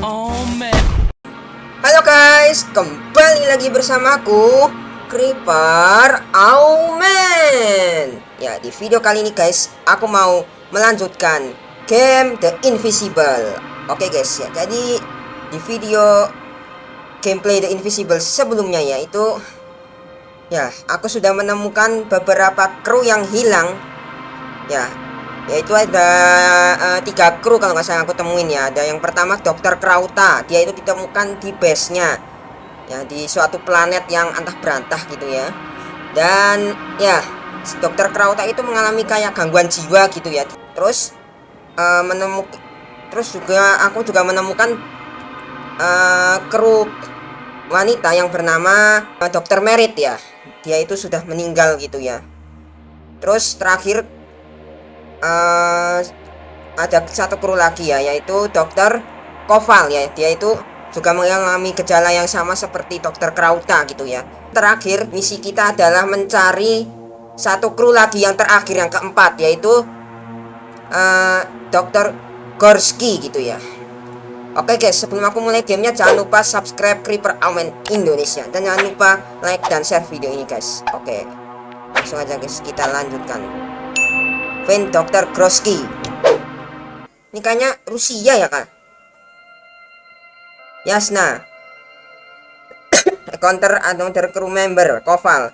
AwMan. Halo guys, kembali lagi bersamaku Creeper AwMan. Ya, di video kali ini guys, aku mau melanjutkan game The Invisible. Oke guys, ya, jadi di video gameplay The Invisible sebelumnya yaitu aku sudah menemukan beberapa kru yang hilang. Yaitu ada 3 kru kalau nggak salah aku temuin ya. Ada yang pertama Dr. Krauta, dia itu ditemukan di base-nya ya, di suatu planet yang antah berantah gitu ya. Dan ya, Dr. Krauta itu mengalami kayak gangguan jiwa gitu ya. Terus aku juga menemukan kru wanita yang bernama Dr. Merit ya. Dia itu sudah meninggal gitu ya. Terus terakhir ada satu kru lagi ya, yaitu Dokter Koval ya. Dia itu juga mengalami gejala yang sama seperti Dokter Krauta gitu ya. Terakhir misi kita adalah mencari satu kru lagi yang terakhir, yang keempat, yaitu Dokter Gorski gitu ya. Oke guys, sebelum aku mulai gamenya jangan lupa subscribe Creeper AwMan Indonesia, dan jangan lupa like dan share video ini guys. Oke, langsung aja guys, kita lanjutkan. Dr. Groski. Ini kayaknya Rusia ya kak. Yasna. Another crew member Koval.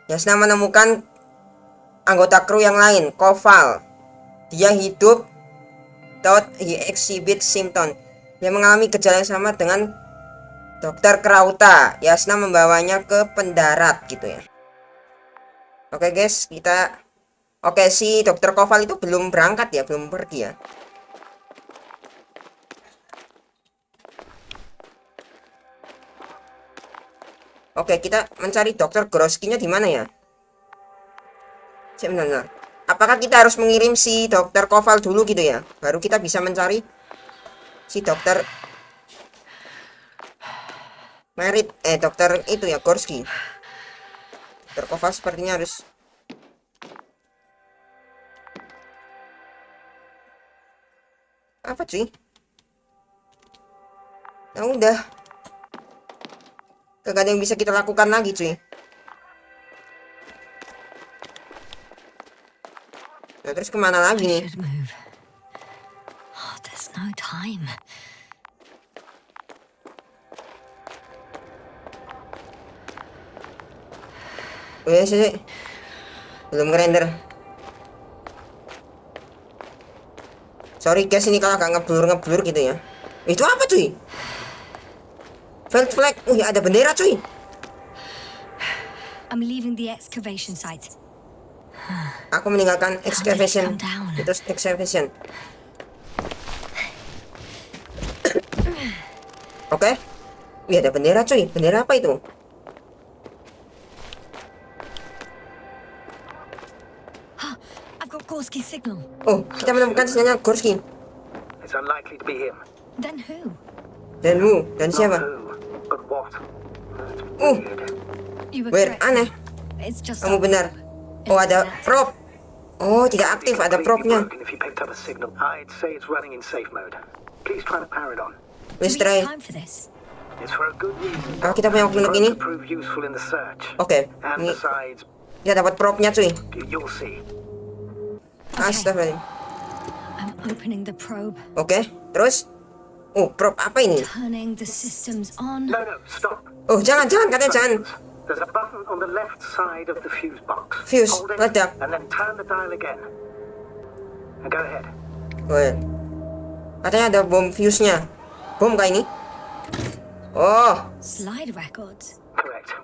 Yasna menemukan anggota kru yang lain, Koval. Dia hidup, thought he exhibit symptom. Dia mengalami gejala yang sama dengan Dr. Krauta. Yasna membawanya ke pendarat gitu ya. Oke guys, Oke, si Dokter Koval itu belum berangkat ya, belum pergi ya. Oke, kita mencari Dokter Groskinya di mana ya? Sebenarnya, apakah kita harus mengirim si Dokter Koval dulu gitu ya? Baru kita bisa mencari si Dokter Merit, Dokter itu ya, Gorski. Dokter Koval sepertinya harus. Apa cuy? Ya udah, kagak ada yang bisa kita lakukan lagi cuy. Nah, terus kemana lagi nih? Sih. Belum ngerender. Sorry guys, ini kalau agak ngeblur gitu ya. Itu apa cuy? Felt flag. Ya ada bendera cuy. I'm leaving the excavation site. Aku meninggalkan excavation. Itu excavation. Oke. Ada bendera cuy. Bendera apa itu? I've got Gorski's signal. Oh, kita menemukan sinyalnya Gorski. It's unlikely to be him. Then who? Dan siapa? But what? You were Where? correct. Aneh. It's just Kamu benar. Oh, ada prop. Oh, tidak aktif, ada propnya. If you picked up a signal, I'd say it's running in safe mode. Please try to power it on. Do Let's we have try. time for this? It's for a good reason. Oh, kita punya waktu untuk ini. To prove useful in the search. Oke. And Ini besides, dia dapat propnya cuy. you'll see. Astagfirullah. I'm opening the probe, Oke, terus? Oh, prop apa ini? turning the systems on. No, stop. Oh, jangan, katanya jangan. There's a button on the left side of the fuse box. Fuse, Hold it, ledak. and then turn the dial again. And go ahead. Oh, ya. Katanya ada bom fuse-nya. Bom kah ini? Oh, Slide records. Correct.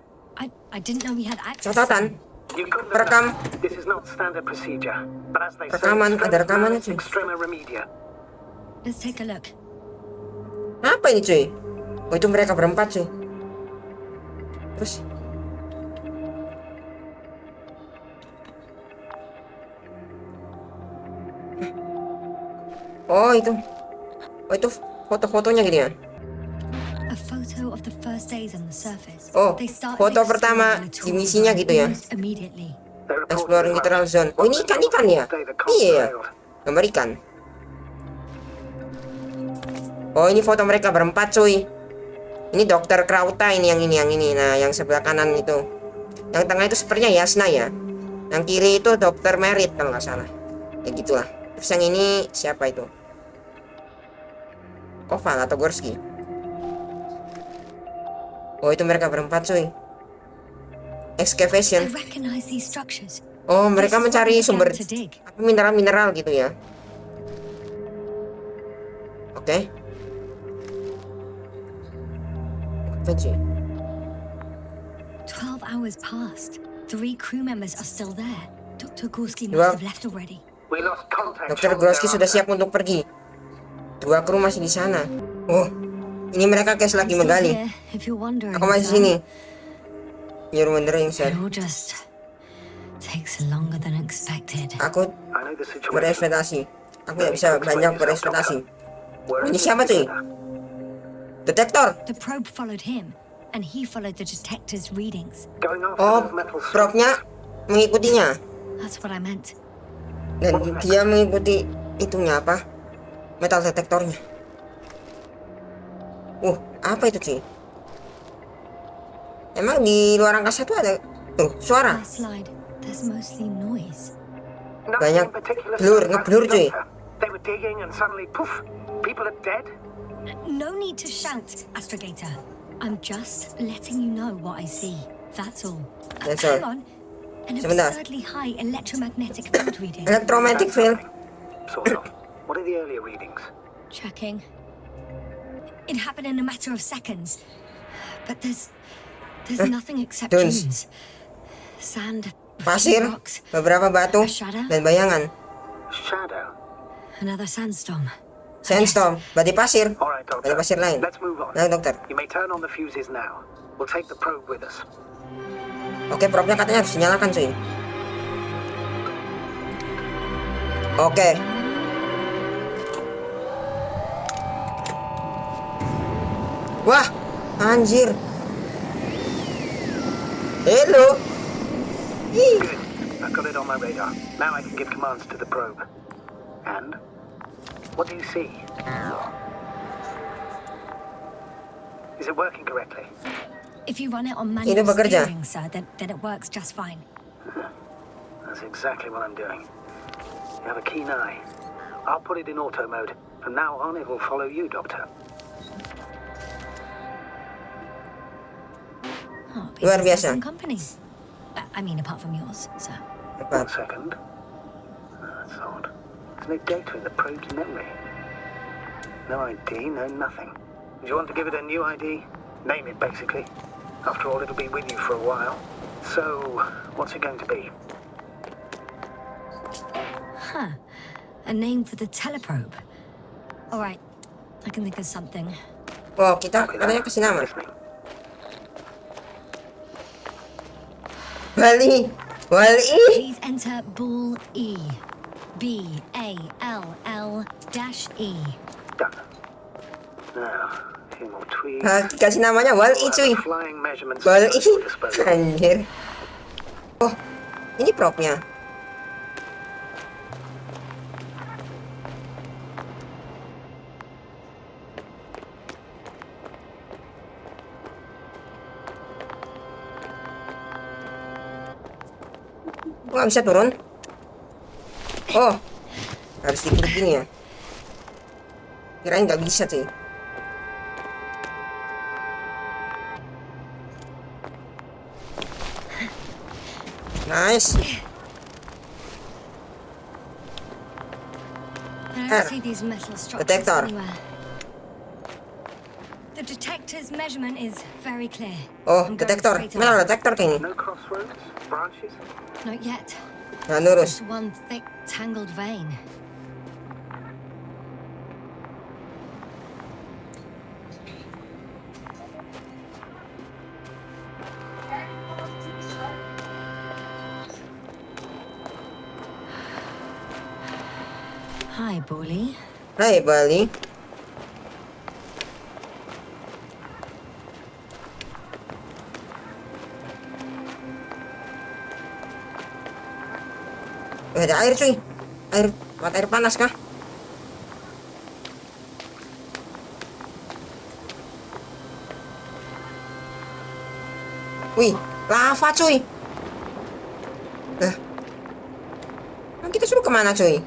I didn't know we had access. catatan. You couldn't have Perekam. done it. This is not standard procedure. But as they say, Rekaman, ada rekamannya cuy. extrema remedia. Let's take a look. Apa ini cuy? Oh, itu mereka berempat cuy. Terus? Oh, itu. Oh, itu foto-fotonya gitu ya. A photo of the first days on the surface. Oh, They started foto pertama exploring the di tools misinya gitu ya. used immediately. Exploring literal zone. Oh, ini ikan ya? Iya ya. Gambar ikan. Oh, ini foto mereka berempat cuy. Ini dokter Krauta ini. Nah, yang sebelah kanan itu. Yang tengah itu sepertinya Yasna ya. Yang kiri itu dokter Merit kalau nggak salah. Ya gitulah. Terus yang ini siapa itu? Koval atau Gorski? Oh, itu mereka berempat cuy. Excavation. I recognize these structures. Oh, mereka This is what mencari we began sumber to dig. mineral-mineral gitu ya. Oke. Apa cuy? 12 hours passed. 3 crew members are still there. Dr. Gorski Dua- must have left already. We lost contact. Dokter shortly Gorski sudah thereafter. siap untuk pergi. 2 kru masih di sana. Oh, ini mereka guys I'm lagi still menggali. here, if you're wondering, Aku masih sir. sini. You're wondering, It sir. all just takes longer than expected. Aku I know the situation. berekspektasi. Aku tidak bisa banyak berekspektasi. We're in Ini this siapa cuy? together. Detektor. The probe followed him, and he followed the detector's readings. Going after Oh, those metal probe-nya mengikutinya. That's what I meant. Dan dia mengikuti itunya apa? Metal detektornya. Apa itu cuy? Emang di luar angkasa tuh ada tuh suara. Last slide. There's mostly noise. Nothing banyak in particular blur, stands out ngeblur, to cuy. Doctor. They were digging and suddenly poof, people are dead. No need to shout, Astrogator. I'm just letting you know what I see. That's all. That's all. Hang on. An Sebentar. absurdly high electromagnetic field reading. Electromagnetic field. Sort of. What are the earlier readings? Checking. It happened in a matter of seconds. But there's nothing except Dunes. dunes. Sand, Pasir, rocks, beberapa batu, a shadow, dan bayangan. Shadow. another sandstorm. Sandstorm, berarti pasir. All right, Berarti Doctor. pasir lain. Let's move on. Nah, dokter. You may turn on the fuses now. We'll take the probe with us. Oke, probe-nya katanya harus dinyalakan cuy. Oke. Wah, anjir. Hello. Ih, Good. I've got it on my radar. Now I can give commands to the probe. And? What do you see? Is it working correctly? If you run it on Ini manual bekerja. steering, sir, then it works just fine. That's exactly what I'm doing. You have a keen eye. I'll put it in auto mode. From now on, it will follow you, Doctor. Oh, Luar because there's biasa. some company. I mean, apart from yours, sir. One cepat. second. That's odd. There's no data in the probe's memory. No ID, no nothing. Do you want to give it a new ID? Name it, basically. After all, it'll be with you for a while. So, what's it going to be? Huh. A name for the teleprobe. All right. I can think of something. Oh, kita Okay, katanya kasih nama. listening. Bali. Bali. Please enter Ball E. B-A-L-L-E. Done. Now, a few more tweaks. Kasih namanya Wali cuy. Flying measurements. Wali. at your disposal. Anjir. Oh, ini prop-nya. Nggak bisa turun. Oh, harus diklik gini ya. Kirain nggak bisa cuy. Nice. I R. don't see these metal structures Detector. anywhere. The detector's measurement is very clear. Oh, I'm going detektor. straight Mana on. detektor kayaknya? No crossroads? Branches? Not yet. Nah, lurus. Just one thick, tangled vein. Hi, Bully. Hai Bali. Ada air cuy. Air, mata air panas kah? Wih, lava cuy. Nah, kita suruh kemana cuy?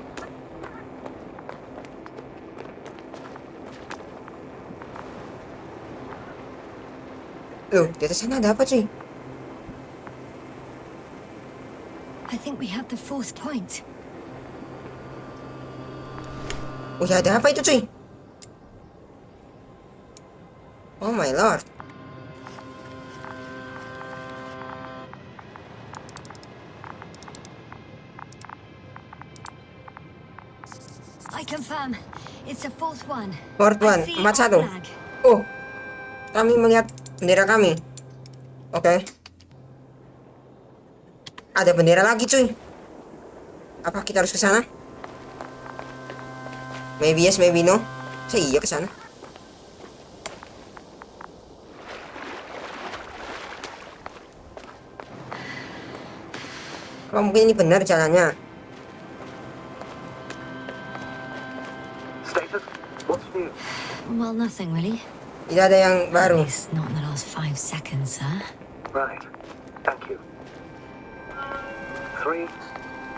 Loh, di atas sana ada apa cuy? I think we have the fourth point. Oh ya, ada apa itu cuy? Oh my lord. I confirm. It's the fourth one. Fourth one, I see 41. our flag. Oh, kami melihat bendera kami. Oke. Ada bendera lagi cuy. Apa kita harus ke sana? Maybe yes, maybe no. Saya iya ke sana. Apa mungkin ini benar jalannya? Status? What's new? Well, nothing really. Tidak ada yang At baru. least not in the last 5 seconds, sir. Right. Thank you. 3,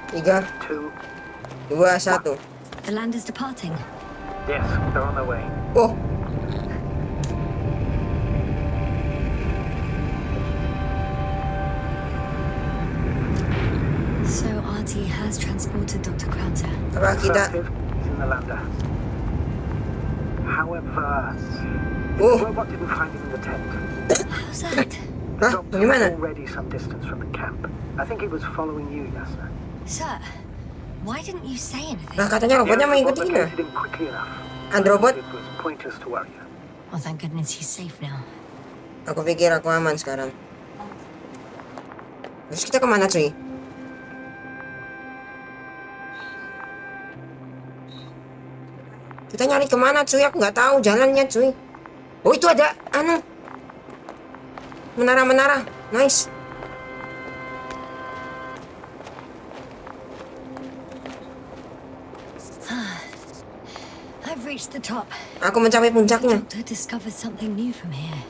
3, 2. 2, 1. The land is departing. Yes, they're on their way. Oh, So RT has transported Dr. Krauter. apa kita? Affirmative. He's in the lander. However, the Oh, robot didn't find him in the tent. How's that? hah? Doctor Bagaimana? was already some distance from the camp. I think he was following you, Yasna. Sir, why didn't you say anything? Nah, katanya robotnya mengikuti kita. located him quickly enough. Androbot? It was pointless to worry you. Well, thank goodness he's safe now. Aku pikir aku aman sekarang. Terus kita kemana cuy? Kita nyari kemana cuy? Aku nggak tahu jalannya cuy. Oh itu ada anu menara-menara. Nice. I've reached the top. Aku mencapai puncaknya. Doctor discovered something new from here.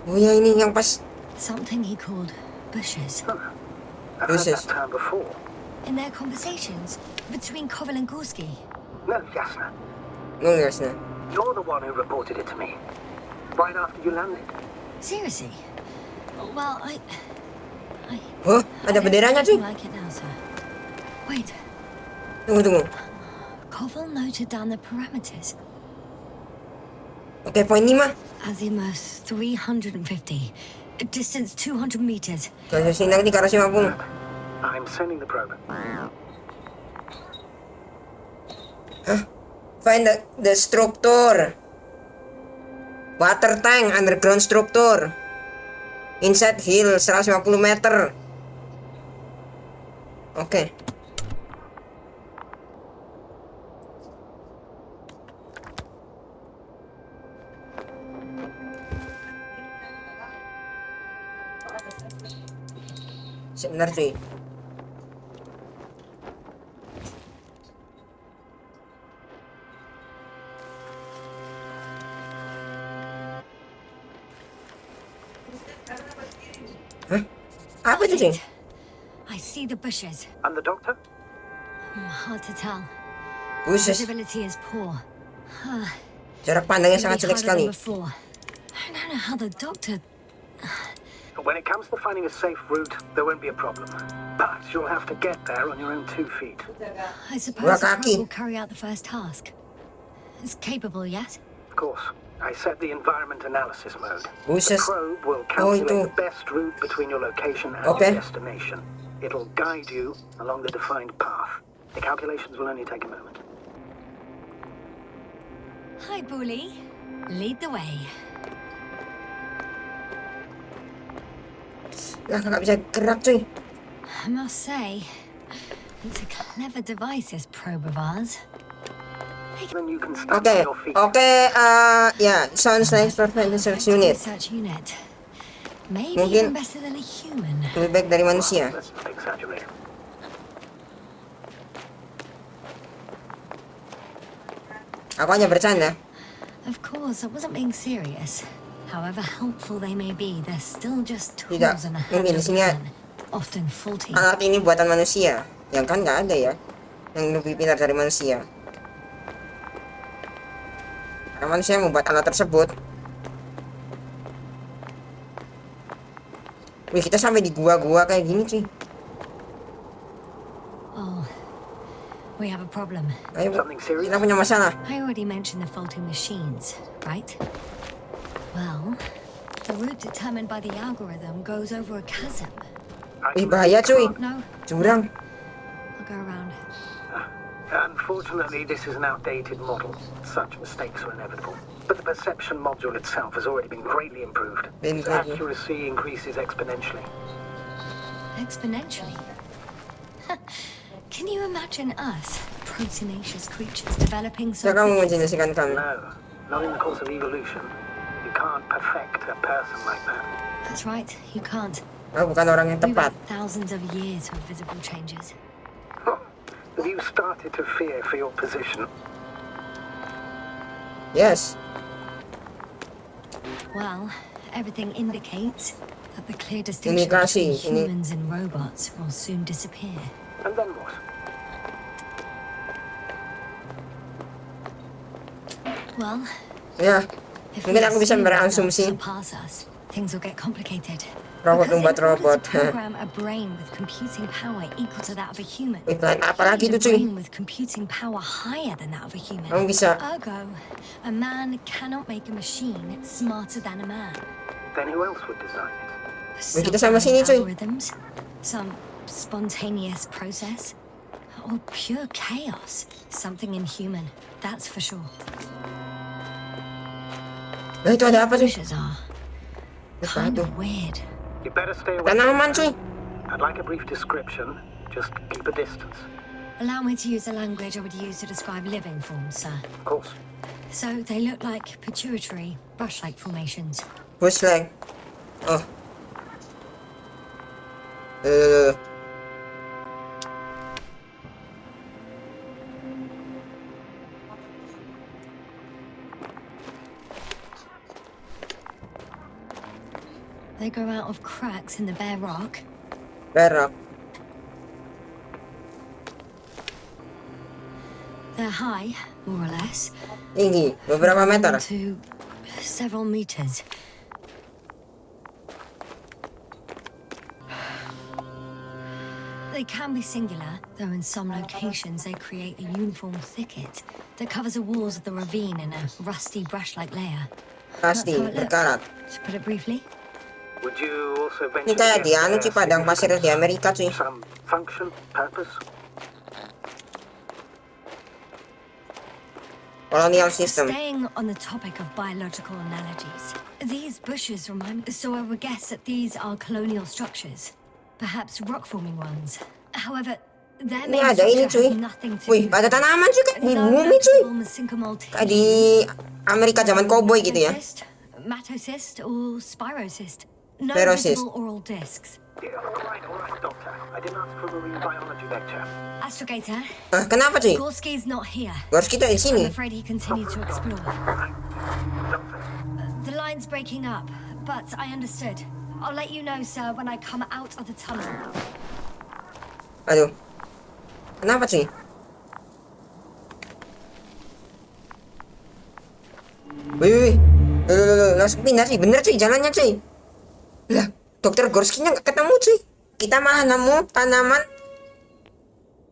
Oh ya ini yang pas. Something he called bushes. I've Who's heard this? that term before. In their conversations between Koval and Gorski. No, Yasna. No there's na. You're the one who reported it to me. Right after you landed. Seriously? Well, I Oh ada don't benderanya see cuy. anything like it now, sir. Wait, Tunggu. Koval noted down the parameters. Oke poin 5. Azimuth 350. Distance 200 meters. Garis sinar 350. I'm sending the probe. Find the structure. Water tank underground structure. Inside hill 150 meter. Oke. Sebentar cuy. Hah? Apa itu cuy? I see the bushes. And the doctor? Hard to tell. Khusus. Visibility is poor. Jarak pandangnya It's gonna sangat be jelek harder sekali. than before. I don't know how the doctor. When it comes to finding a safe route, there won't be a problem. But you'll have to get there on your own 2 feet. I suppose Dua the kaki. probe will carry out the first task. It's capable yet? Of course, I set the environment analysis mode. Khusus. The probe will Oh, calculate itu. the best route between your location and Okay. your destination. It'll guide you along the defined path. The calculations will only take a moment. Hi, Bully. Lead the way. Lah kakak bisa gerak cuy. I must say, it's a clever device, this probe of ours. Then you can stand Oke, on your feet. ya, sounds like perfect research unit. Research unit. Maybe Mungkin- even better than a human. Lebih baik dari manusia. Let's not exaggerate. Aku hanya bercanda. Of course, I wasn't being serious. However helpful they may be, they're still just Tidak, tools in the mungkin hand of isinya man, often faulty. alat ini buatan manusia. Yang kan nggak ada ya yang lebih pintar dari manusia. Karena manusia yang membuat alat tersebut. Wih, kita sampai di gua-gua kayak gini cuy. Oh, we have a problem. Ayo, Something serious? kita punya masalah. I already mentioned the faulty machines, right? Well, the route determined by the algorithm goes over a chasm. Wih, bahaya cuy. No, Jurang. I'll go around. Unfortunately, this is an outdated model. Such mistakes are inevitable. But the perception module itself has already been greatly improved. Its accuracy increases exponentially. Exponentially? Can you imagine us, proteinaceous creatures, developing so Saya kamu quickly? menjelasin kami. No, not in the course of evolution. You can't perfect a person like that. That's right, you can't. Aku bukan orang yang We tepat. wait thousands of years for visible changes. Have you started to fear for your position? Yes. Well, everything indicates that the clear distinction between humans and robots will soon disappear. And then what? Well, Ya, if mungkin we aku bisa assume that berasumsi surpass us, things will get complicated. robot Because membuat in order robot. to program a brain with computing power equal to that of a human, Wih, plan apa lagi you tuh need a cuy? brain with computing power higher than that of a human. Kamu bisa. Ergo, a man cannot make a machine smarter than a man. Then who else would design it? Wih, kita sama sini cuy. Algorithms, some spontaneous process, or pure chaos. Something inhuman, that's for sure. Nah, itu ada apa cuy? Bushes are Apa kind itu? of weird. You better stay away. Tanaman cuy. I'd like a brief description. Just keep a distance. Allow me to use the language I would use to describe living forms, sir. Of course. So they look like pituitary, brush-like formations. Bush leg. Oh. They grow out of cracks in the bare rock. Perak. They're high, more or less. Tinggi, beberapa meter. To several meters. They can be singular, though in some locations they create a uniform thicket that covers the walls of the ravine in a rusty brush-like layer. Pasti, That's how it looks. berkarat. To put it briefly, Would you also Ini venture to kayak di guess anu their cuy, padang pasir di significance? Amerika cuy. Some function, purpose? Colonial system. staying on the topic of biological analogies, these bushes remind me, so I would guess that these are colonial structures, perhaps rock-forming ones. However, their Ini main ada ini structure cuy. has nothing to Wih, do ada tanaman cuy kayak di no bumi cuy. noticeable mesenchymal Kayak di Amerika zaman cowboy gitu ya. Matocyst or spirocyst. No Spirocyst. visible oral discs. Yeah, all right, doctor. I didn't ask for a marine biology lecture. Astrogator, Ah, kenapa cuy? Gorski's not here. Harus kita di I'm sini. afraid he continued to explore. Doctor, The line's breaking up, but I understood. I'll let you know, sir, when I come out of the tunnel. Aduh. Kenapa cuy? Wih. Loh, langsung pindah cuy. Bener cuy, jalannya cuy. Lah, dokter Gorskinya nggak ketemu cuy. Kita malah nemu tanaman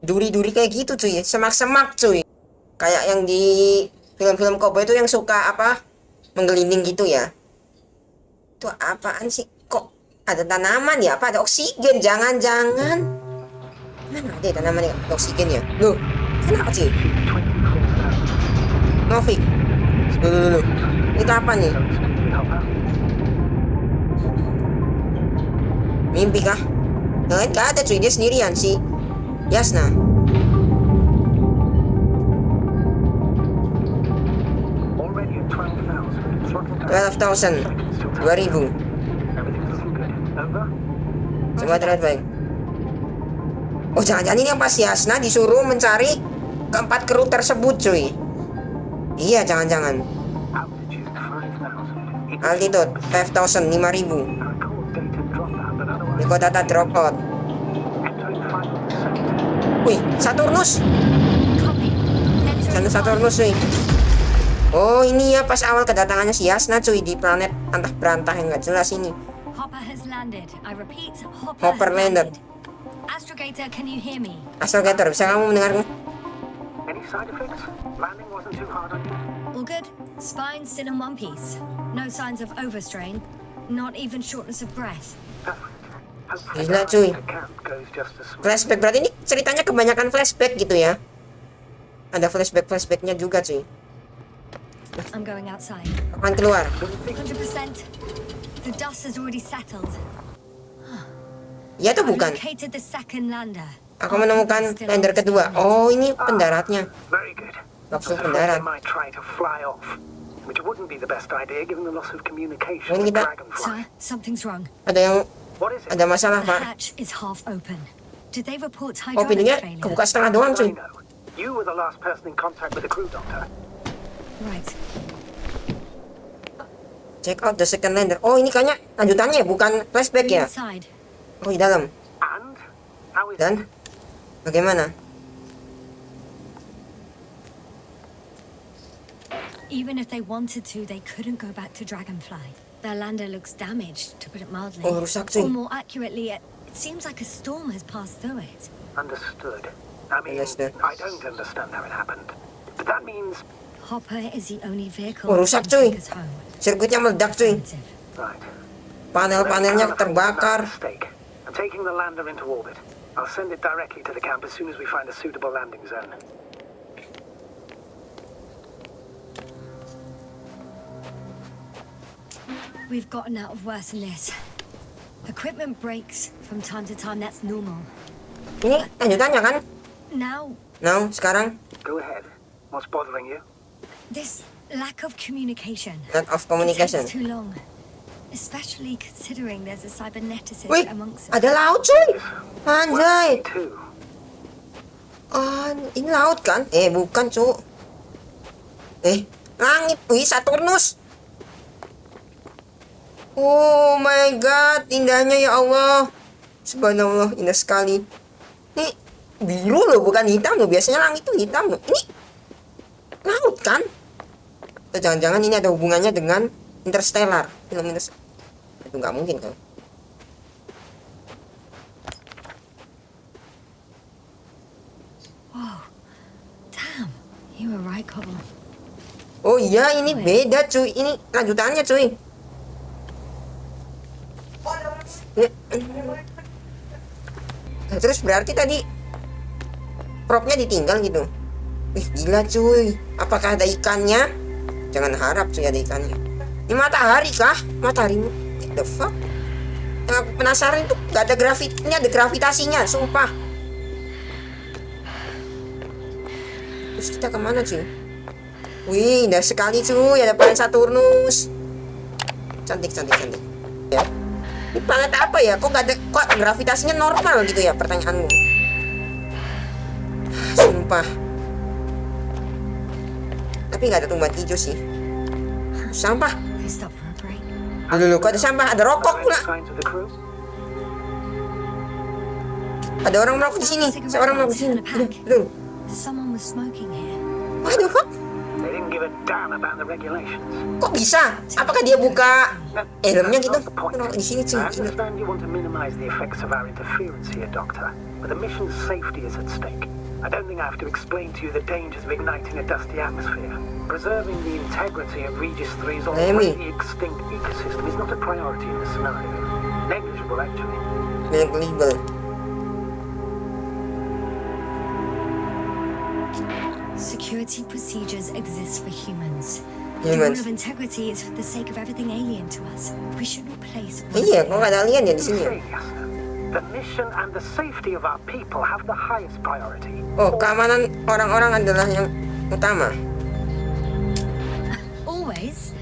duri-duri kayak gitu cuy. Semak-semak cuy. Kayak yang di film-film cowboy itu yang suka apa? Menggelinding gitu ya. Itu apaan sih? Kok ada tanaman ya? Apa ada oksigen? Jangan-jangan. Mana ada tanaman yang ada oksigen ya? Loh, kenapa sih? 24,000. Novik. Loh. Itu apa nih? So it's maybe help out. Mimpi kah? Yang gak ada cuy, dia sendirian sih. Yasna. Already at 12,000. Throttle down. 12,000. 2000. Everything's looking good. Over? Semua terlihat baik. Oh, jangan-jangan ini yang pas Yasna disuruh mencari keempat kru tersebut cuy. Iya, jangan-jangan. Altitude 5,000. Altitude 5,000, 5,000. I recall data dropout, but otherwise... Record data dropout. Entering final descent. Wih, Saturnus. Copy. Entering Sana the Saturnus, path. cuy. Oh, ini ya pas awal kedatangannya si Yasna, cuy, di planet antah berantah yang nggak jelas ini. Hopper has landed. I repeat, Hopper Hopper has landed. landed. Astrogator, can you hear me? Astrogator, bisa kamu mendengarku? Any side effects? Landing wasn't too hard on you? All good? Spine still in one piece. No signs of overstrain. Not even shortness of breath. Perfect. Hopefully Gila, the cuy. ride to camp goes just as smooth. Flashback, berarti ini ceritanya kebanyakan flashback gitu ya. Ada flashbacknya juga, cuy. I'm going outside. Kapan keluar? 100%. The dust has already settled. Iya tuh I've bukan. located the second lander. Aku menemukan lander kedua. Oh, ini pendaratnya. Very good. Kapsul I was afraid pendarat. they might try to fly off, which wouldn't be the best idea given the loss of communication Ini with kita- Dragonfly. Sir, something's wrong. Ada yang What is it? ada masalah, The Pak. hatch is half open. Did they report Oh, hydraulic pintunya failure? kebuka setengah doang, I cuy. know. You were the last person in contact with the crew, Doctor. Right. Check out the second lander. Oh, ini kayaknya lanjutannya bukan flashback ya. Inside. Oh, di dalam. And? How is Dan bagaimana? Even if they wanted to, they couldn't go back to Dragonfly. Their lander looks damaged, to put it mildly. Oh, rusak, cuy. Or more accurately, it seems like a storm has passed through it. understood? I mean, Understood. I don't understand how it happened. But that means... Hopper is the only vehicle Oh, that rusak, can cuy. take us home. Sirkuitnya meledak, cuy. Affirmative. Right. Panel-panelnya Let's clarify terbakar. that mistake. I'm taking the lander into orbit. I'll send it directly to the camp as soon as we find a suitable landing zone. We've gotten out of worse than this. Equipment breaks from time to time, that's normal. Ini lanjutannya kan? Now, Now, sekarang Go ahead. What's bothering you? this lack of communication. lack of It communication. takes too long. Especially considering there's a cyberneticist Wih, amongst us. ada laut, cuy. Me Anjay. too. Ah, ini laut kan? Bukan, cu. Langit. Wih, Saturnus. Oh my god, indahnya ya Allah. Subhanallah, indah sekali. Ini biru loh, bukan hitam loh. Biasanya langit itu hitam loh. Ini laut kan? Atau jangan-jangan ini ada hubungannya dengan Interstellar. Film Interstellar. Itu nggak mungkin kan? Whoa. Damn. You were right, Cobble. Oh iya, ini beda cuy. Ini lanjutannya cuy. Ya. Nah, terus berarti tadi propnya ditinggal gitu. Wih, gila cuy. Apakah ada ikannya? Jangan harap cuy ada ikannya. Ini matahari kah? Matahari. What the fuck? Yang aku penasaran itu gak ada ini ada gravitasinya, sumpah. Terus kita kemana cuy? Wih, indah sekali cuy, ada planet Saturnus. Cantik, cantik, cantik. Ya. Ini planet apa ya? Kok gravitasinya normal gitu ya, pertanyaanmu? Sumpah. Tapi nggak ada tumbuhan hijau sih. Sampah. They stopped for a break. Aduh, kok ada sampah? Ada rokok Are there pula. any signs of the crew? Ada orang merokok di sini. Seorang merokok di sini. Aduh. Someone was smoking here. Waduh, fuck. They didn't give a damn about the regulations. Kok bisa? Apakah dia buka helmnya gitu? That's not the point. Merokok di sini cuy. I understand you want to minimize the effects of our interference here, Doctor, but the mission's safety is at stake. I don't think I have to explain to you the dangers of igniting a dusty atmosphere. Preserving the integrity of Regis 3's already extinct ecosystem is not a priority in this scenario. Negligible, actually. Negligible. Security procedures exist for humans. The rule of integrity is for the sake of everything alien to us. We shouldn't place. Iya, kok nggak ada alien ya di sini ya? Say, yes, sir. The mission and the safety of our people have the highest priority. Oh, keamanan orang-orang adalah yang utama. Always?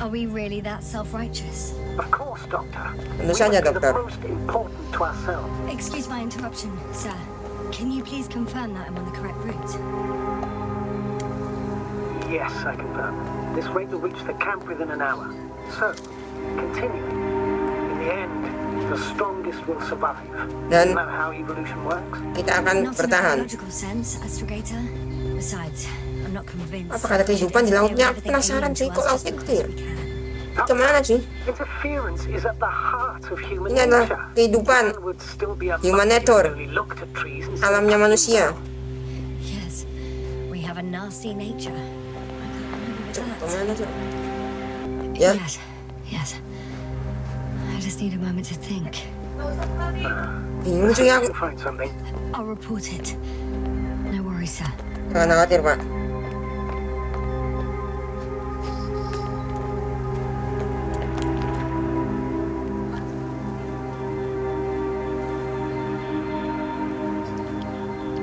Are we really that self-righteous? Of course, Doctor. Tentu We saja, must be Dokter. the most important to ourselves. Excuse my interruption, sir. Can you please confirm that I'm on the correct route? Yes, I confirm. This rate will reach the camp within an hour. So, continuing. In the end, the strongest will survive. Dan Isn't that how evolution works? kita akan Not in a bertahan. biological sense, Astrogator. Besides, I'm not convinced. Apakah ada kehidupan di lautnya? Aku penasaran cuy, kok lautnya gede ya? Kemana cuy? Interference is at the heart of human Ini adalah nature. kehidupan Man would still be a human monkey nature. who only looked at trees instead of Alamnya touching manusia. them. Yes, we have a nasty nature. I can't believe it hurts. Kemana cuy? Ya, Yes. I just need a moment to think. bingung cuy aku. Find something. I'll report it. No worries, sir. Jangan khawatir pak.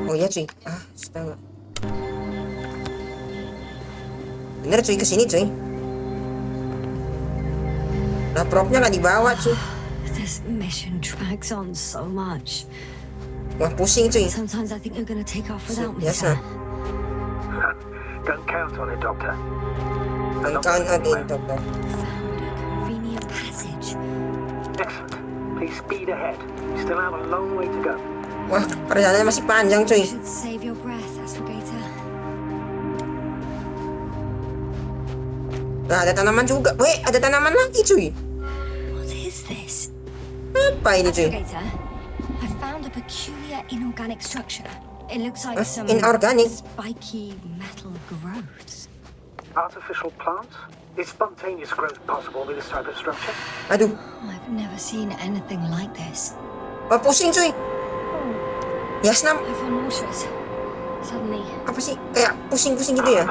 Oh iya cuy. Astaga. Bener cuy, kesini cuy. Nah, propnya nggak dibawa cuy. This mission drags on so much. Wah, pusing cuy. Sometimes I think you're gonna take off without me, Biasa. sir. Don't count on it, Doctor. Don't count on it, Doctor. Found a convenient passage. Excellent. Please speed ahead. You still have a long way to go. Wah, perjalanannya masih panjang cuy. Should save your breath, Astrogator. Nah, ada tanaman juga. Weh, ada tanaman lagi cuy. What is this? Apa ini cuy? Astrogator, I found a peculiar inorganic structure. It looks like some inorganic? spiky metal growths. Artificial plants? Is spontaneous growth possible with this type of structure? Aduh, I've never seen anything like this. wah pusing cuy. Yasnam, I feel nauseous. Suddenly, apa sih? Kayak pusing-pusing gitu ya?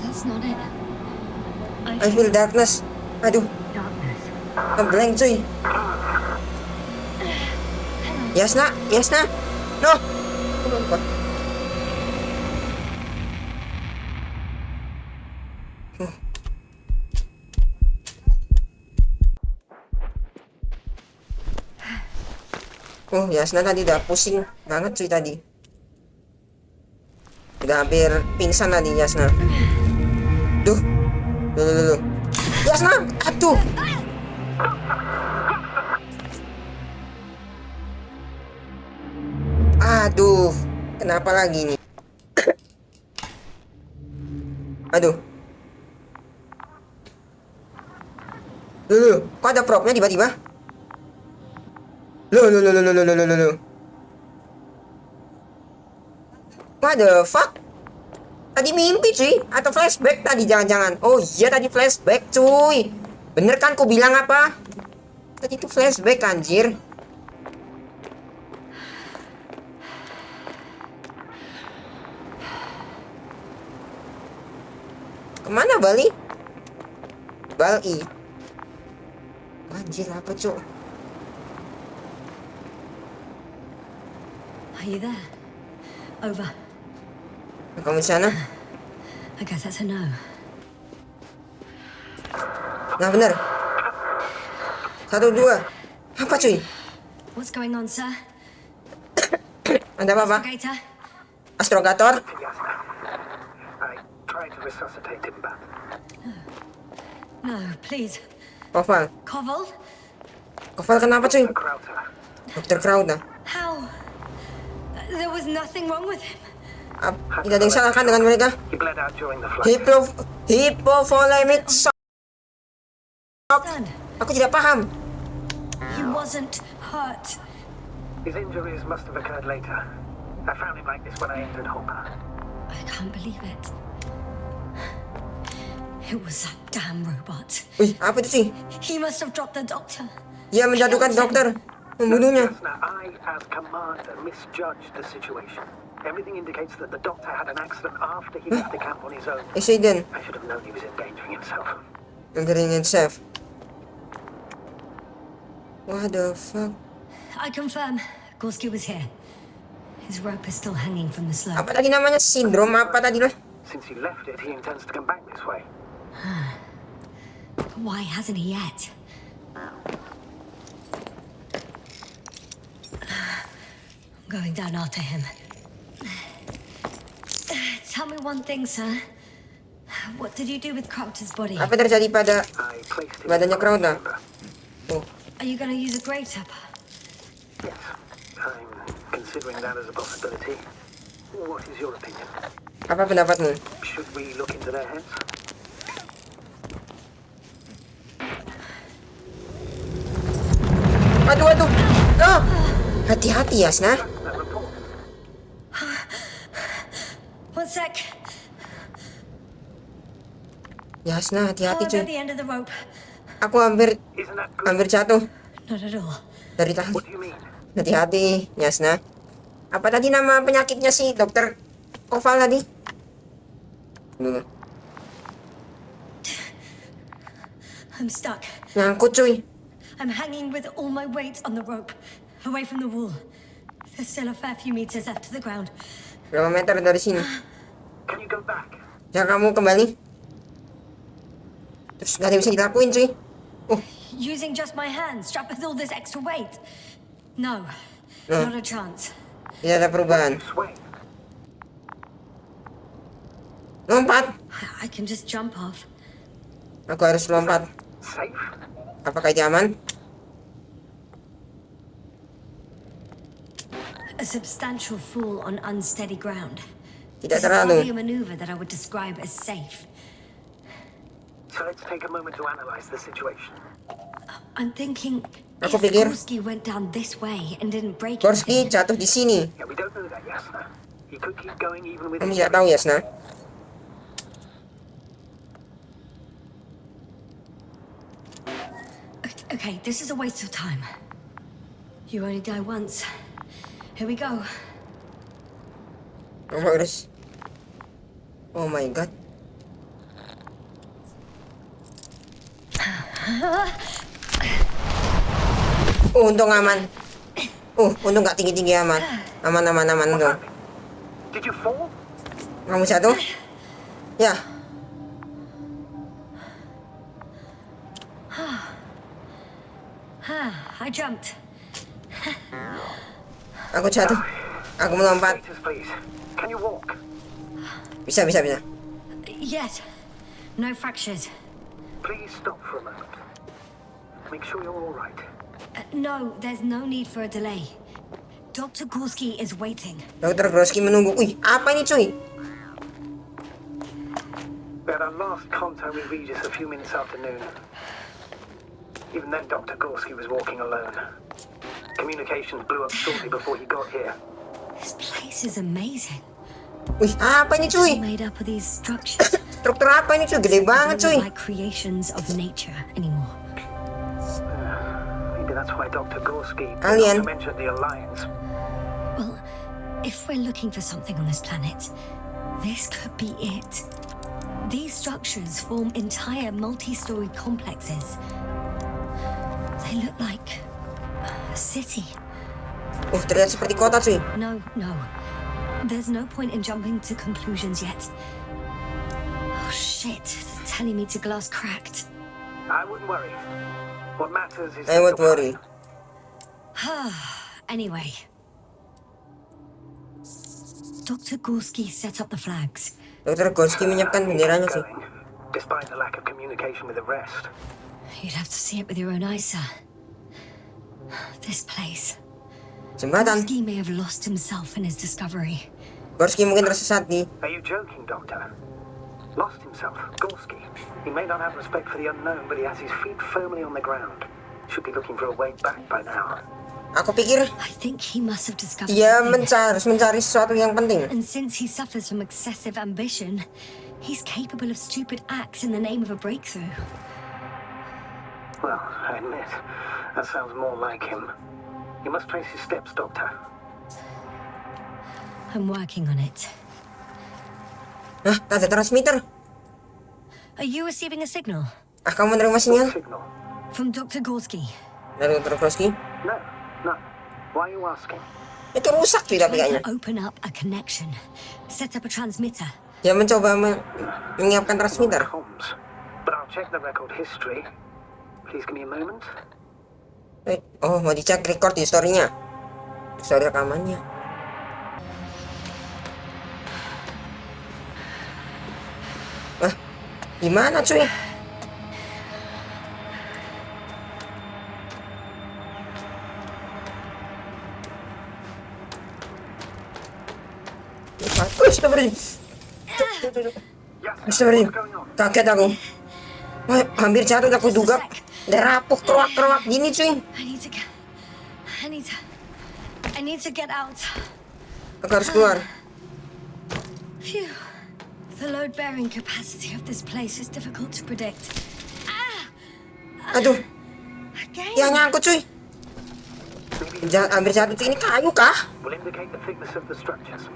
that's not it. I feel darkness. Aduh, ngeblank cuy. Yasna, Yasna. No. Kenapa? Oh, Yasna tadi udah pusing banget cuy tadi. Udah hampir pingsan tadi Yasna. Duh. Duh. Yasna, aduh. Aduh, kenapa lagi nih? Aduh. Loh, kok ada propnya tiba-tiba? Loh. What the fuck? Tadi mimpi cuy, atau flashback tadi jangan-jangan. Oh iya tadi flashback cuy. Bener kan ku bilang apa? Tadi itu flashback anjir. Kemana Bali? Bali. Anjir apa cuy? Are you there? Over. Kamu di sana? I guess that's a no. Nah bener. 1, 2. Apa cuy? What's going on, sir? Ada apa? Astrogator? Astrogator? Yes. I tried to resuscitate him, but No, please. Koval. Koval? Koval kenapa cuy? the Krauter. Dr. Crowder. How? There was nothing wrong with him. Tidak ada yang salah kan dengan mereka? He bled out during the flight. Hypovolemic shock. Dad, Aku tidak paham. he wasn't hurt. His injuries must have occurred later. I found him like this when I entered Hulk. I can't believe it. It was that damn robot. Wih, apa itu cuy? He must have dropped the doctor. Dia menjatuhkan dokter, membunuhnya. Now, I, as commander, misjudged the situation. Everything indicates that the doctor had an accident after he left the camp on his own. Accident. I should have known he was endangering himself. Endangering himself. What the fuck? I confirm, Gorski was here. His rope is still hanging from the slope. Apa tadi namanya? Sindrom apa tadi lah? Since he left it, he intends to come back this way. Why hasn't he yet? I'm going down after him. Tell me one thing, sir. What did you do with Crowder's body? Apa terjadi pada I placed it in badannya the Crowder? chamber. Oh, Are you gonna use a grater? Yes, I'm considering that as a possibility. What is your opinion? apa pendapatmu? Should we look into their heads? Aduh, aduh. Oh, hati-hati Yasna. That report. One sec. Yasna, hati-hati I'm cuy. at the end of the rope. Aku hampir Isn't that good? jatuh Not at all. dari tali. What do you mean? Hati-hati, Yasna. Apa tadi nama penyakitnya si dokter Koval tadi? Dulu. I'm stuck. Nyangkut cuy. I'm hanging with all my weight on the rope, away from the wall. There's still a fair few meters up to the ground. Berapa meter dari sini? Can you go back? Ya kamu kembali. Terus gak ada yang bisa dilakuin cuy. Using just my hands, strapped with all this extra weight. No, No. not a chance. Tidak ada perubahan. Swing. Lompat. I can just jump off. Aku harus lompat. Safe? Apakah itu aman? A substantial fall on unsteady ground. Tidak This is hardly a terlalu. maneuver that I would describe as safe. So let's take a moment to analyze the situation. I'm thinking Aku if pikir- Gorski went down this way and didn't break Gorski anything, jatuh di sini. Yeah, we don't know that, Yasna. He could keep going even with Kamu tidak tahu Yasna. Okay, this is a waste of time. You only die once. Here we go. Kamu harus. Oh my god. Untung aman. Untung gak tinggi-tinggi aman. Aman, aman, aman. Untung. Did you fall? Kamu jatuh? Ya. I jumped. Aku jatuh. Aku melompat. Status, please. Can you walk? Bisa, bisa, bisa. Yes. No fractures. Please stop for a moment. Make sure you're all right. No, there's no need for a delay. Dr. Gorski is waiting. Dokter Gorski menunggu. Wih, apa ini cuy? We had our last contact with Regis a few minutes after noon. Even then, Dr. Gorski was walking alone. Communications blew up shortly before he got here. This place is amazing. Wih, apa ini It's cuy? made up of these structures. Struktur apa ini cuy? Gede banget They're cuy. not like creations of nature anymore. Maybe that's why Dr. Gorski did Alien. not mention the Alliance. Well, if we're looking for something on this planet, this could be it. These structures form entire multi-story complexes. They look like a city. Terlihat seperti kota cuy. No. There's no point in jumping to conclusions yet. Oh shit, they're telling me to glass cracked. I wouldn't worry. What matters is I that won't you're worry. fine. Anyway. Dr. Gorski set up the flags. Dokter Gorski menyiapkan benderanya sih. Going, despite the lack of communication with the rest. You'd have to see it with your own eyes, sir. This place. Jembatan. Gorski may have lost himself in his discovery. Gorski mungkin tersesat nih. Are you joking, Doctor? Lost himself, Gorski. He may not have respect for the unknown, but he has his feet firmly on the ground. Should be looking for a way back by now. Aku pikir I think he must have discovered dia something. harus mencari sesuatu yang penting. And since he suffers from excessive ambition, he's capable of stupid acts in the name of a breakthrough. Well, I admit, that sounds more like him. You must trace his steps, Doctor. I'm working on it. Hah, ada transmitter. Are you receiving a signal? Kamu menerima sinyal? Signal? From Dr. Gorski. Dari Dokter Gorski? No. Why are you asking? Itu rusak cuy tapi Trying kayaknya. to open up a connection. Set up a transmitter. Dia mencoba menyiapkan transmitter. Comms. But I'll check the record history. Please give me a moment. Oh, mau dicek record historinya. Histori rekamannya. Gimana cuy? Astagfirullahaladzim. Astagfirullahaladzim. Kaget aku. Wah, hampir jatuh aku duga. Udah rapuh keruak-keruak gini cuy. I need to get out. Aku harus keluar. Phew. The load bearing capacity of this place is difficult to predict. Aduh, Again. ya nyangkut cuy. Hampir jatuh cuy. Ini kayu kah? Will indicate the thickness of the structures.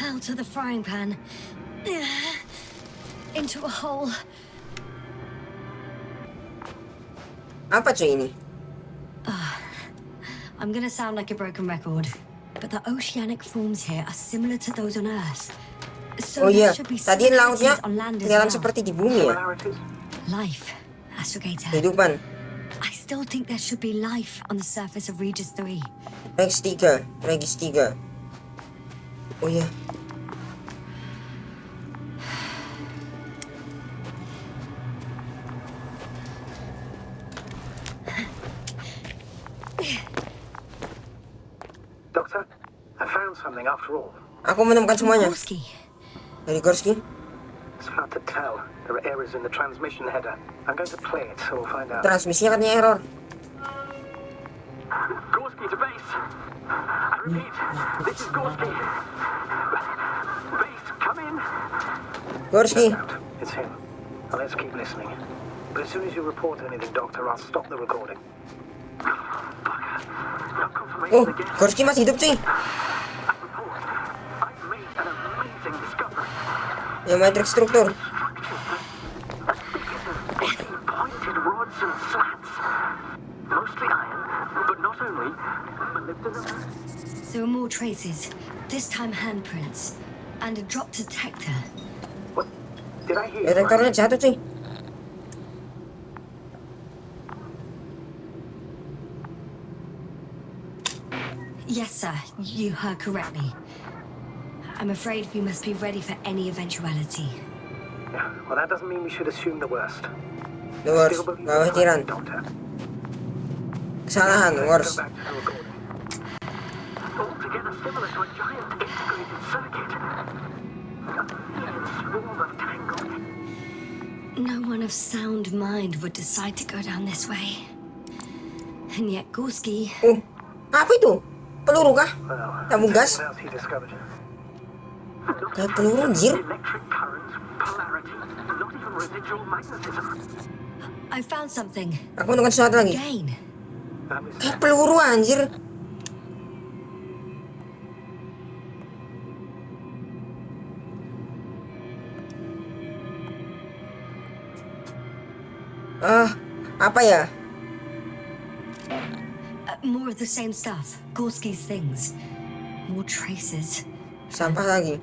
Out of the frying pan. Into a hole. Apa cuy ini? I'm gonna sound like a broken record, but the oceanic forms here are similar to those on Earth. So Oh iya, there should be tadi lautnya similarities on land as kelihatan well. seperti di bumi ya. Similarities? Life, Astrogator. Kehidupan. I still think there should be life on the surface of Regis 3. Regis 3. Oh iya. Doctor, I found something after all. Aku menemukan semuanya. Gorski. Dari Gorski. It's hard to tell. There are errors in the transmission header. I'm going to play it, so we'll find out. Transmisinya katanya error. Gorski to base. I repeat, this is Gorski. Base, come in. Gorski. No doubt, it's him. Now let's keep listening. But as soon as you report anything, Doctor, I'll stop the recording. No confirmation Oh, again. Gorski masih hidup cuy. I report. I've made an amazing discovery. Yang matrix struktur. Pointed rods and slats. Mostly iron, but not only. Molybdenum. There are more traces, this time handprints, and a drop detector. What? Did I hear you right? Detektornya jatuh cuy. Yes, sir, you heard correctly. I'm afraid we must be ready for any eventuality. Yeah, well, that doesn't mean we should assume the worst. Wars, Still believe bawah in tiran. Doctor. Kesalahan, Go Wars. back to the recording. Altogether similar to a giant integrated circuit. A million swarm of tangles. No one of sound mind would decide to go down this way. And yet Gorski... Oh, apa itu? Peluru kah? Well, Tabung gas? what else he discovered? Kayak peluru anjir. Electric current, polarity, not even residual magnetism. I found something. Aku menemukan sesuatu lagi. Again. That was Kayak peluru anjir. Apa ya? More of the same stuff. Gorski's things. More traces. Sampah lagi.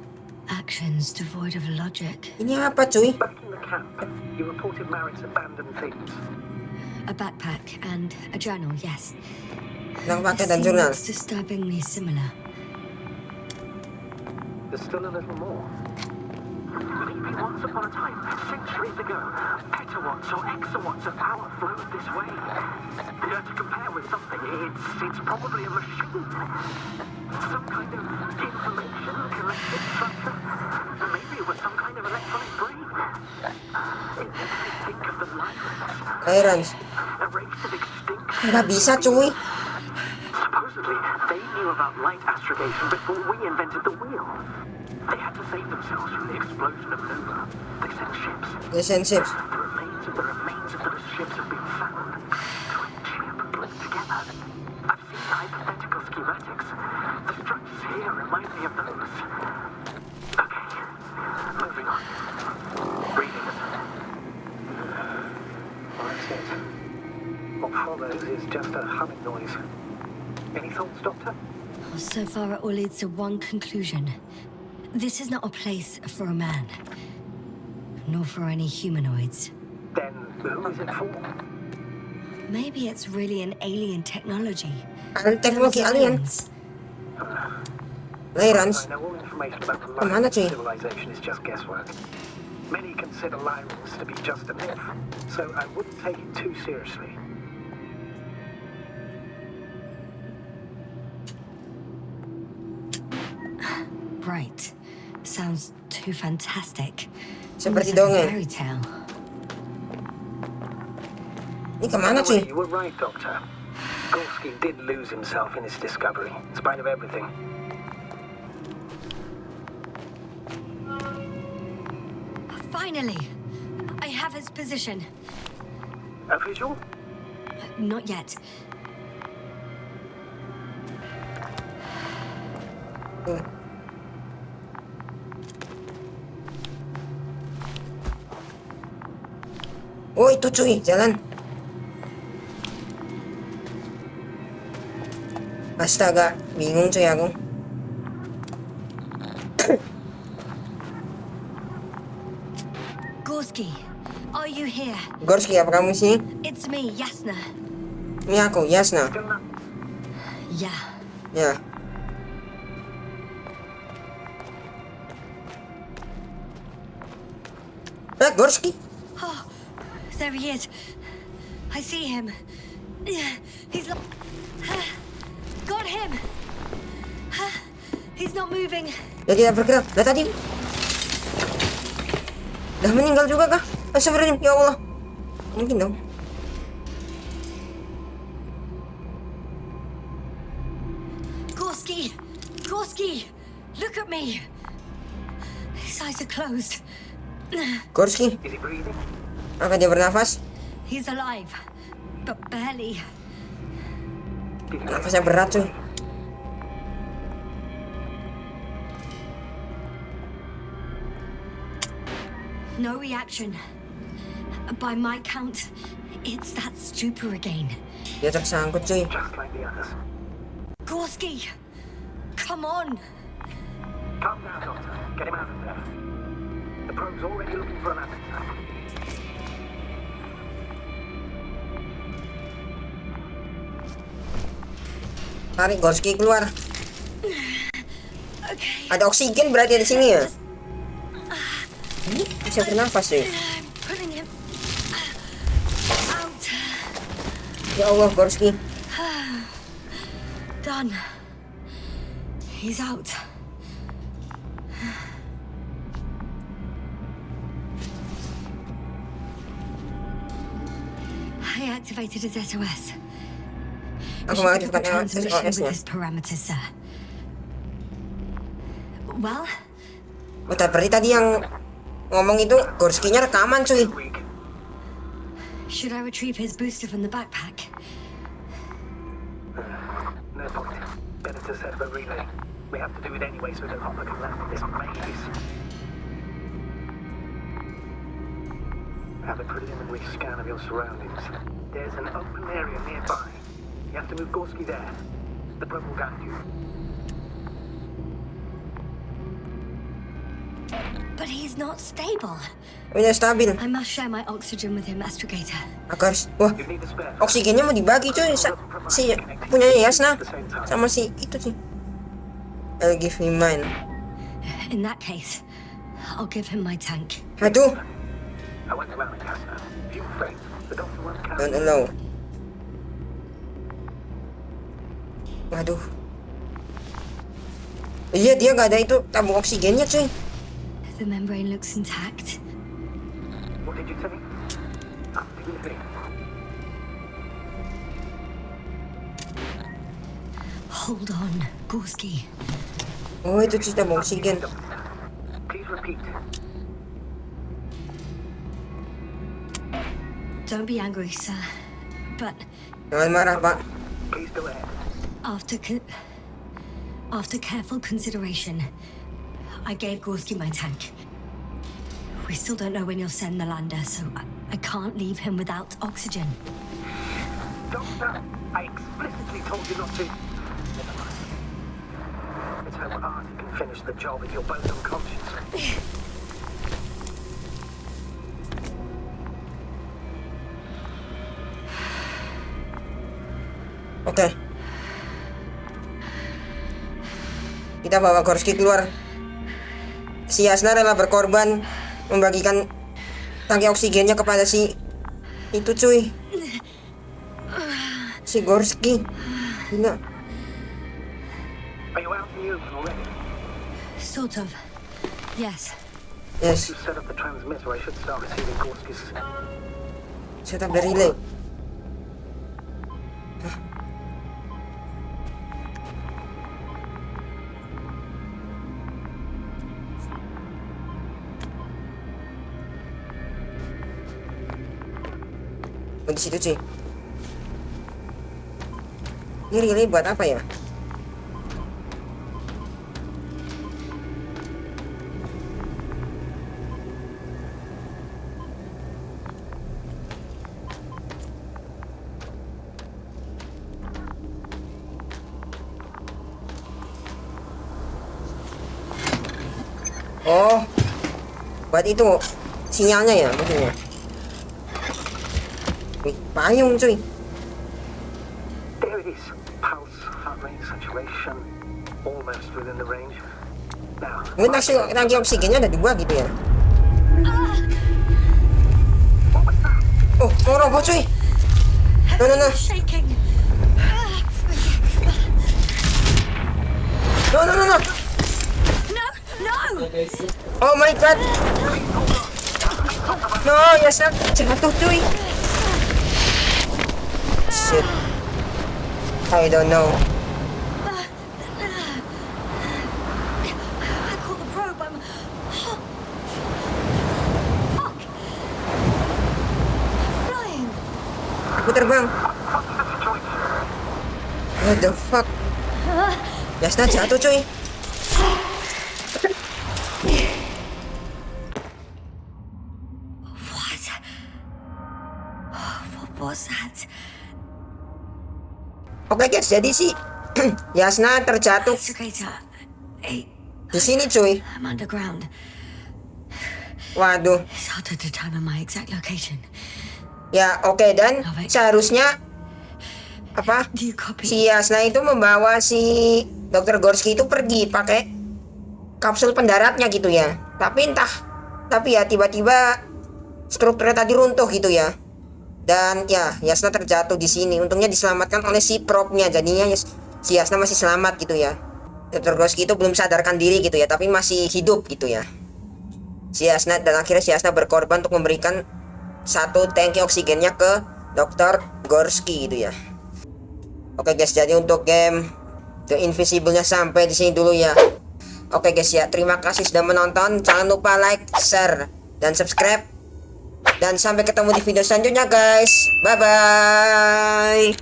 Actions devoid of logic. Ini apa cuy? back in the camp. You reported Merritt's abandoned things. A backpack and a journal, yes. Lang pakai The dan scene jurnal. looks disturbingly similar. There's still a little more. Maybe once upon a time, centuries ago, petawatts or exawatts of power flowed this way. To compare with something, it's probably a machine. Some kind of information collected structure. Maybe it was some kind of electronic brain. It makes me think of the lifeless, Irons. a race of extinct. Nggak bisa cuy. Supposedly, they knew about light astrogation before we invented the wheel. They had to save themselves from the explosion of Nova. They sent ships. Relationships. The remains of those ships have been found. Twin ship linked together. I've seen the hypothetical schematics. The structures here remind me of those. Okay, moving on. Reading them. Well, that's it. What follows is just a humming noise. Any thoughts, Doctor? So far, it all leads to one conclusion. This is not a place for a man. Nor for any humanoids. Then who is it for? Maybe it's really an alien technology. Teknologi Those alien. Lyrans. I know all information about the Kemana, Lyran cuy? civilization is just guesswork. Many consider Lyrans to be just a myth, so I wouldn't take it too seriously. Right. Sounds too fantastic. Seperti Almost like a dongeng. fairy tale. Ini kemana cuy? You were right, Doctor. Gorski did lose himself in his discovery, in spite of everything. Finally! I have his position. A visual? Not yet. Oh itu cuy, jalan. Astaga, bingung cuy aku. Gorski, are you here? Gorski, apa kamu sih? It's me, Yasna. Ini aku, Yasna. Still not. Yeah. Ya. Gorski. Oh, there he is. I see him. He's got him. He's not moving. Dia tidak bergerak. Lah tadi. Dah meninggal juga kah? Astagfirullahaladzim, ya Allah. Mungkin dong. Gorski! Gorski! Look at me! His eyes are closed. Gorski, Is he breathing? apa dia bernafas? He's alive, but barely. Did he Nafasnya berat cuy. No reaction. By my count, it's that stupor again. Dia tersangkut cuy. just like the others? Gorski! Come on! Calm down, Doctor. Get him out of there. The probe's already looking for an answer. Tarik Gorski keluar. Okay. Ada oksigen berarti di sini ya. Ini bisa bernafas cuy. I'm pulling him out. Ya Allah, Gorski. Done. He's out. I activated his SOS. Aku Should mau pick up the aktifkan transmission with SOS-nya. this parameter, sir. Well, Oh, berarti tadi yang ngomong itu Gorskinya rekaman cuy. Weak. should I retrieve his booster from the backpack? No point. Better to set up a relay. We have to do it anyway so that Hopper can land in this maze. Have a preliminary scan of your surroundings. There's an open area nearby. You have to move Gorski there. The probe will guide you. But he's not stable. Udah stabil. I must share my oxygen with him, Astrogator. Aku harus. Wah, You need a spare. oksigennya mau dibagi cuy. Si punya Yasna sama si itu sih. I'll give him mine. In that case, I'll give him my tank. Aduh, I went around the castle. Few friends. The doctor won't don't carry. allow. Waduh. Iya, dia gak ada itu tabung oksigennya cuy. The membrane looks intact. What did you say? Activity. Hold on, Gorski. Oh, itu sih tabung oksigen. Please repeat. Don't be angry, sir. But Jangan marah, Pak. Please go ahead. after careful consideration, I gave Gorski my tank. We still don't know when you'll send the lander, so I can't leave him without oxygen. Doctor, I explicitly told you not to. Never mind. Let's hope Artie can finish the job if you're both unconscious. Oke. Kita bawa Gorski keluar. Si Yasna rela berkorban membagikan tangki oksigennya kepada si itu cuy. Si Gorski. Gila. Are you out in the open already? Sort of. Yes. Yes. You set up the transmitter. I should start receiving Gorski's. Set up the relay. Oh, di situ cuy. Ini relay buat apa ya? Oh, buat itu sinyalnya ya mungkin ya. Wih, payung cuy. There it is. Pulse, heart rate, saturation, almost within the range. Now. Mungkin tangki oksigennya ada 2 gitu ya. Oh, mau robot cuy. No. Shaking. No. No. Oh my god. No, Yasna jatuh cuy. Shit. I don't know. I caught the probe. I'm. Fuck. Flying. Aku terbang. What the fuck? Yasna jatuh cuy. What was that? Oke guys, jadi si Yasna terjatuh Investigator. Hey, di sini cuy. I'm underground. Waduh. It's hard to determine my exact location. Ya oke, dan seharusnya apa? Do you copy? Si Yasna itu membawa si Dr. Gorski itu pergi pakai kapsul pendaratnya gitu ya. Tapi ya tiba-tiba strukturnya tadi runtuh gitu ya. Dan ya Yasna terjatuh di sini. Untungnya diselamatkan oleh si propnya. Jadinya si Yasna masih selamat gitu ya. Dr. Gorski itu belum sadarkan diri gitu ya, tapi masih hidup gitu ya. Si Yasna, dan akhirnya si Yasna berkorban untuk memberikan 1 tangki oksigennya ke Dr. Gorski gitu ya. Oke guys, jadi untuk game The Invincible-nya sampai di sini dulu ya. Oke guys ya, terima kasih sudah menonton. Jangan lupa like, share, dan subscribe. Dan sampai ketemu di video selanjutnya guys. Bye bye.